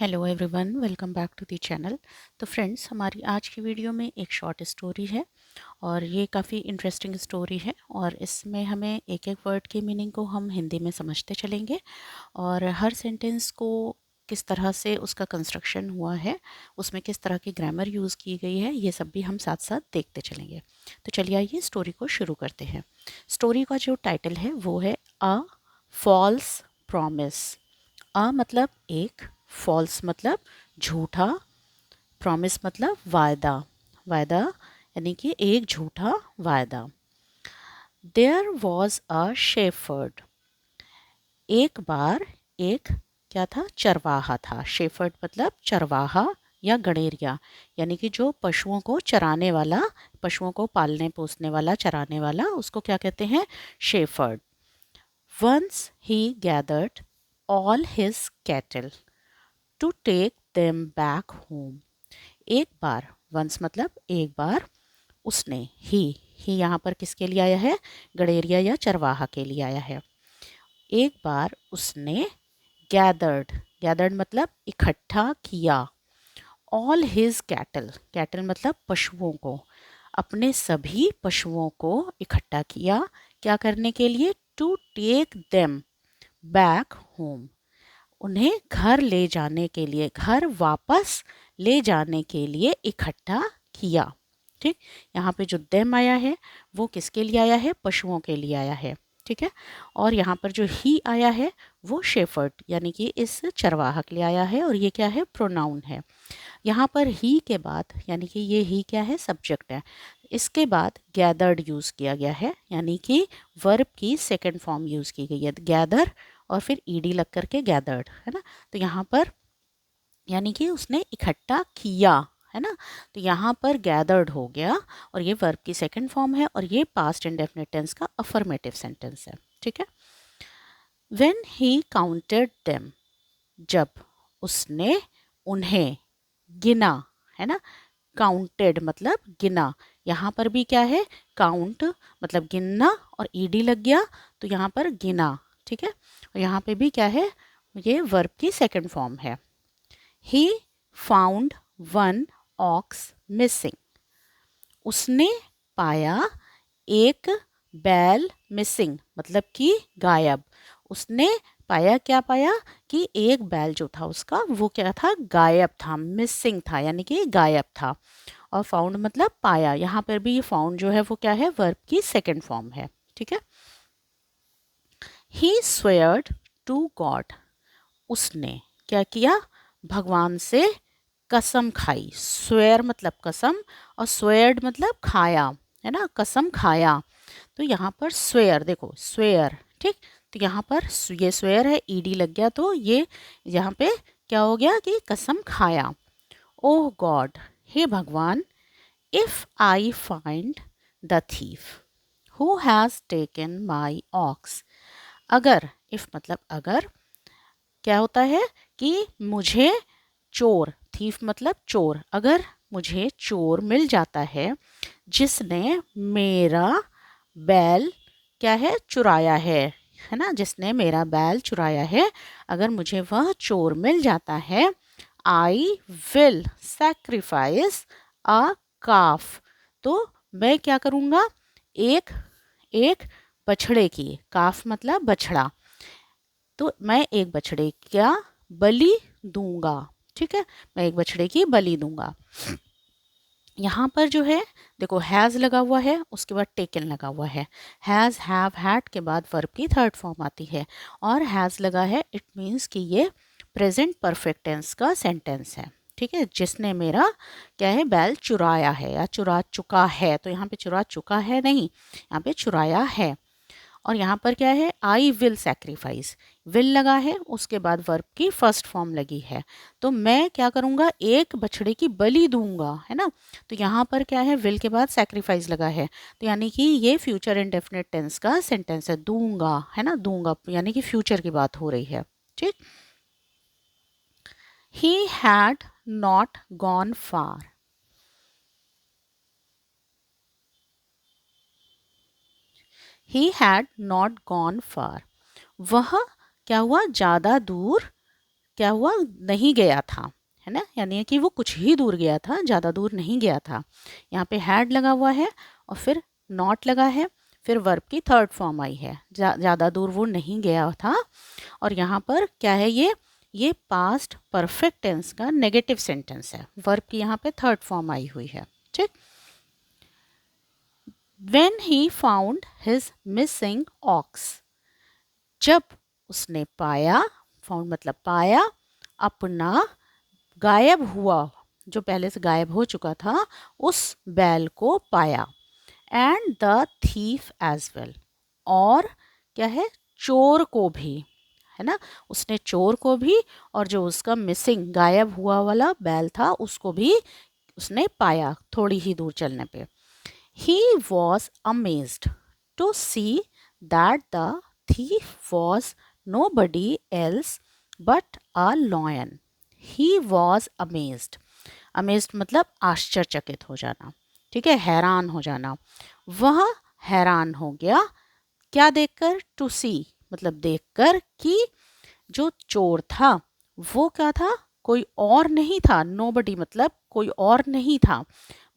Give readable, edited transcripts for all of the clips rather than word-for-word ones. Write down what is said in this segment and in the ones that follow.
Hello everyone, welcome back to the channel. तो friends, हमारी आज की वीडियो में एक शॉर्ट स्टोरी है और ये काफ़ी इंटरेस्टिंग स्टोरी है और इसमें हमें एक एक वर्ड की मीनिंग को हम हिंदी में समझते चलेंगे और हर सेंटेंस को किस तरह से उसका कंस्ट्रक्शन हुआ है, उसमें किस तरह की ग्रामर यूज़ की गई है, ये सब भी हम साथ साथ देखते चलेंगे। तो चलिए आइए स्टोरी को शुरू करते हैं। स्टोरी का जो टाइटल है वो है अ फॉल्स प्रॉमिस। अ मतलब एक, फॉल्स मतलब झूठा, प्रॉमिस मतलब वायदा। वायदा यानी कि एक झूठा वायदा। There was a shepherd. एक बार एक क्या था? चरवाहा था। शेफर्ड मतलब चरवाहा या गणेरिया, यानी कि जो पशुओं को चराने वाला, पशुओं को पालने पोसने वाला, चराने वाला, उसको क्या कहते हैं? Shepherd. Once he gathered all his cattle to take them back home. एक बार, वंस मतलब एक बार, उसने, ही यहाँ पर किसके लिए आया है? गडेरिया या चरवाहा के लिए आया है। एक बार उसने गैदर्ड, गैदर्ड मतलब इकट्ठा किया, ऑल हिज कैटल, कैटल मतलब पशुओं को, अपने सभी पशुओं को इकट्ठा किया। क्या करने के लिए? To take them back home, उन्हें घर ले जाने के लिए, घर वापस ले जाने के लिए इकट्ठा किया। ठीक, यहाँ पे जो देम आया है वो किसके लिए आया है? पशुओं के लिए आया है। ठीक है, और यहाँ पर जो ही आया है वो शेफर्ड यानी कि इस चरवाहा के लिए आया है और ये क्या है? प्रोनाउन है। यहाँ पर ही के बाद, यानी कि ये ही क्या है? सब्जेक्ट है। इसके बाद गैदर्ड यूज़ किया गया है, यानी कि वर्ब की सेकंड फॉर्म यूज़ की गई है, गैदर और फिर ईडी लग करके गैदर्ड, है ना। तो यहाँ पर यानी कि उसने इकट्ठा किया, है ना। तो यहाँ पर गैदर्ड हो गया और ये वर्ब की सेकंड फॉर्म है और ये पास्ट इंडेफिनिट टेंस का अफर्मेटिव सेंटेंस है। ठीक है। व्हेन ही काउंटेड देम, जब उसने उन्हें गिना, है ना। काउंटेड मतलब गिना। यहाँ पर भी क्या है? काउंट मतलब गिनना और ईडी लग गया तो यहाँ पर गिना। ठीक है, और यहाँ पे भी क्या है? ये वर्ब की सेकंड फॉर्म है। He found one ox missing, उसने पाया एक बैल मिसिंग मतलब कि गायब। उसने पाया, क्या पाया? कि एक बैल जो था उसका वो क्या था? गायब था, मिसिंग था, यानी कि गायब था। और फाउंड मतलब पाया, यहाँ पर भी ये फाउंड जो है वो क्या है? वर्ब की सेकंड फॉर्म है। ठीक है। ही स्वेयर्ड टू गॉड, उसने क्या किया? भगवान से कसम खाई। स्वेयर मतलब कसम और स्वेयर्ड मतलब खाया, है ना, कसम खाया। तो यहाँ पर स्वेयर, देखो स्वेयर, ठीक। तो यहाँ पर ये स्वेयर है, ईडी लग गया तो ये यहाँ पे क्या हो गया? कि कसम खाया। ओह गॉड, हे भगवान, if I find the thief who has taken my ox. अगर, इफ मतलब अगर, क्या होता है? कि मुझे चोर, थीफ मतलब चोर, अगर मुझे चोर मिल जाता है जिसने मेरा बैल क्या है? चुराया है ना, जिसने मेरा बैल चुराया है, अगर मुझे वह चोर मिल जाता है, आई विल सैक्रिफाइस अ काफ, तो मैं क्या करूँगा? एक एक बछड़े की, काफ मतलब बछड़ा, तो मैं एक बछड़े का बलि दूंगा। ठीक है, मैं एक बछड़े की बलि दूंगा। यहाँ पर जो है देखो, हैज़ लगा हुआ है, उसके बाद टेकन लगा हुआ है। हैज़, हैव, हैड के बाद वर्ब की थर्ड फॉर्म आती है और हैज़ लगा है, इट मीन्स कि ये प्रेजेंट परफेक्ट टेंस का सेंटेंस है। ठीक है, जिसने मेरा क्या है? बैल चुराया है या चुरा चुका है, तो यहाँ पे चुरा चुका है नहीं, यहाँ पे चुराया है। और यहाँ पर क्या है? आई विल सैक्रिफाइस, विल लगा है, उसके बाद वर्ब की फर्स्ट फॉर्म लगी है, तो मैं क्या करूँगा? एक बछड़े की बलि दूंगा, है ना। तो यहाँ पर क्या है? विल के बाद सैक्रिफाइस लगा है, तो यानी कि ये फ्यूचर इंडेफिनिट टेंस का सेंटेंस है, दूंगा, है ना, दूंगा यानी कि फ्यूचर की बात हो रही है। ठीक। He had not gone far, he had not gone far, वह क्या हुआ? ज़्यादा दूर क्या हुआ, नहीं गया था, है ना, यानी कि वो कुछ ही दूर गया था, ज़्यादा दूर नहीं गया था। यहाँ पे हैड लगा हुआ है और फिर नॉट लगा है, फिर वर्ब की थर्ड फॉर्म आई है, ज़्यादा दूर वो नहीं गया था। और यहाँ पर क्या है, ये पास्ट परफेक्ट टेंस का नेगेटिव सेंटेंस है, वर्ब की यहाँ पे थर्ड फॉर्म आई हुई है, ठीक। When he found his missing ox, जब उसने पाया, फाउंड मतलब पाया, अपना गायब हुआ, जो पहले से गायब हो चुका था, उस बैल को पाया। And the thief as well, और क्या है, चोर को भी, है ना, उसने चोर को भी और जो उसका मिसिंग गायब हुआ वाला बैल था उसको भी उसने पाया थोड़ी ही दूर चलने पे। He was amazed to see that the thief was nobody else but a lion. He was amazed. Amazed मतलब आश्चर्यचकित हो जाना, ठीक है, हैरान हो जाना। वह हैरान हो गया, क्या देखकर, टू सी मतलब देखकर, कि जो चोर था वो क्या था, कोई और नहीं था, नोबडी मतलब कोई और नहीं था,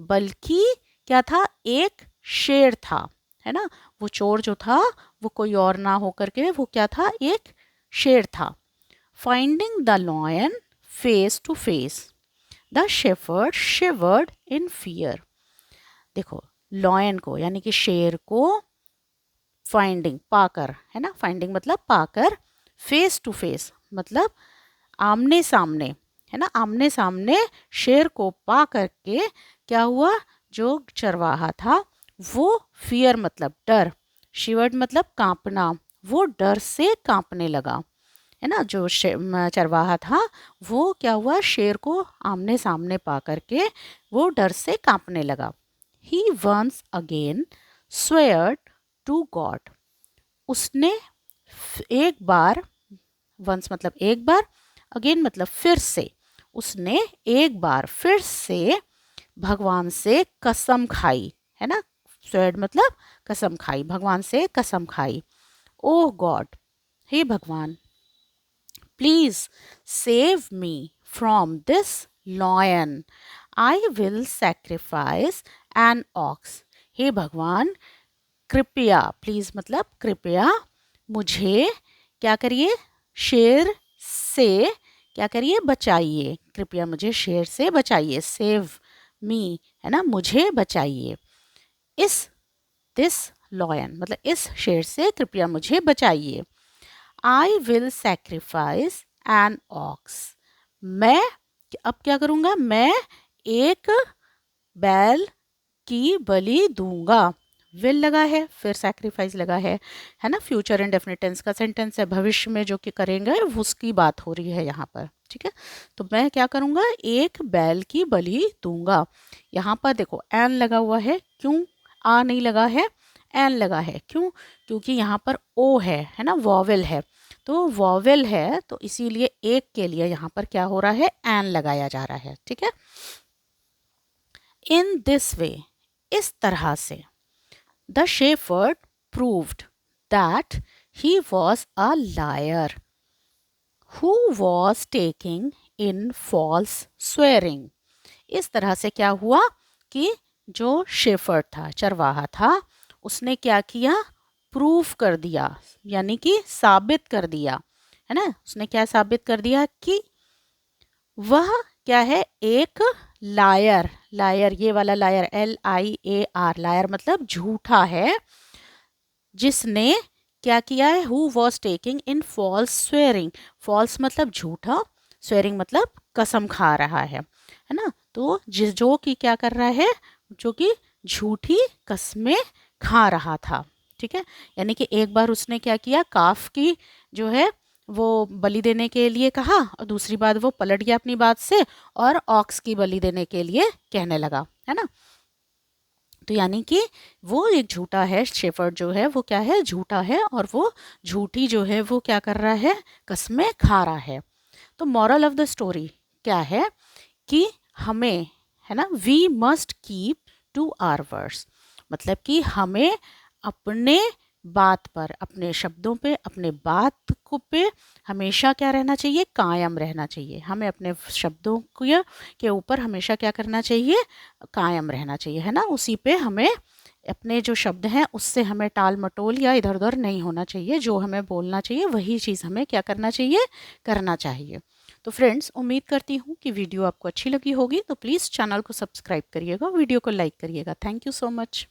बल्कि क्या था, एक शेर था, है ना। वो चोर जो था वो कोई और ना होकर के वो क्या था, एक शेर था। Finding the lion face to face, the shepherd shivered in fear. देखो, लॉयन को यानी कि शेर को फाइंडिंग पाकर, है ना, फाइंडिंग मतलब पाकर, फेस टू फेस मतलब आमने सामने, है ना, आमने सामने शेर को पा करके क्या हुआ, जो चरवाहा था वो फियर मतलब डर, शिवर्ड मतलब कांपना, वो डर से कांपने लगा, है ना। जो चरवाहा था वो क्या हुआ, शेर को आमने सामने पा करके वो डर से कांपने लगा। ही वंस अगेन स्वेयर्ड टू गॉड, उसने एक बार, वंस मतलब एक बार, अगेन मतलब फिर से, उसने एक बार फिर से भगवान से कसम खाई, है ना, स्वेड मतलब कसम खाई, भगवान से कसम खाई। ओह गॉड, हे भगवान, please save me from this lion, I will sacrifice an ox. हे भगवान, कृपया, प्लीज मतलब कृपया, मुझे क्या करिए, शेर से क्या करिए, बचाइए, कृपया मुझे शेर से बचाइए, सेव मी, है ना, मुझे बचाइए। इस दिस लॉयन मतलब इस शेर से कृपया मुझे बचाइए। आई विल सैक्रिफाइस एन ऑक्स, मैं अब क्या करूँगा, मैं एक बैल की बलि दूंगा। विल लगा है, फिर सैक्रिफाइस लगा है ना, फ्यूचर इंडेफिनिट टेंस का सेंटेंस है, भविष्य में जो कि करेंगे उसकी बात हो रही है यहाँ पर, ठीक है। तो मैं क्या करूँगा, एक बैल की बलि दूंगा। यहाँ पर देखो एन लगा हुआ है, क्यों आ नहीं लगा है, एन लगा है, क्यों, क्योंकि यहाँ पर ओ है ना, वॉवेल है, तो वॉवेल है तो इसीलिए एक के लिए यहाँ पर क्या हो रहा है, एन लगाया जा रहा है, ठीक है। इन दिस वे, इस तरह से, the shepherd proved that he was a liar who was taking in false swearing. इस तरह से क्या हुआ कि जो शेफर्ड था, चरवाहा था, उसने क्या किया, प्रूफ कर दिया, यानी कि साबित कर दिया, है ना, उसने क्या साबित कर दिया कि वह क्या है, एक लायर, लायर ये वाला लायर, LIAR, लायर मतलब झूठा है, जिसने क्या किया है, who was taking in false swearing, false मतलब झूठा, स्वेरिंग मतलब कसम खा रहा है ना, तो जो कि क्या कर रहा है, जो कि झूठी कसमें खा रहा था, ठीक है। यानी कि एक बार उसने क्या किया, काफ की जो है वो बलि देने के लिए कहा, और दूसरी बार वो पलट गया अपनी बात से और ऑक्स की बलि देने के लिए कहने लगा, है ना। तो यानी कि वो एक झूठा है, शेफर्ड जो है वो क्या है, झूठा है, और वो झूठी जो है वो क्या कर रहा है, कसमें खा रहा है। तो मॉरल ऑफ द स्टोरी क्या है कि हमें, है ना, we must keep to our words, मतलब कि हमें अपने बात पर, अपने शब्दों पे, अपने बात को पे हमेशा क्या रहना चाहिए, कायम रहना चाहिए। हमें अपने शब्दों के ऊपर हमेशा क्या करना चाहिए, कायम रहना चाहिए, है ना। उसी पे हमें, अपने जो शब्द हैं उससे हमें टाल मटोल या इधर उधर नहीं होना चाहिए। जो हमें बोलना चाहिए वही चीज़ हमें क्या करना चाहिए, करना चाहिए। तो फ्रेंड्स, उम्मीद करती हूँ कि वीडियो आपको अच्छी लगी होगी। तो प्लीज़ चैनल को सब्सक्राइब करिएगा, वीडियो को लाइक करिएगा। Thank you so much.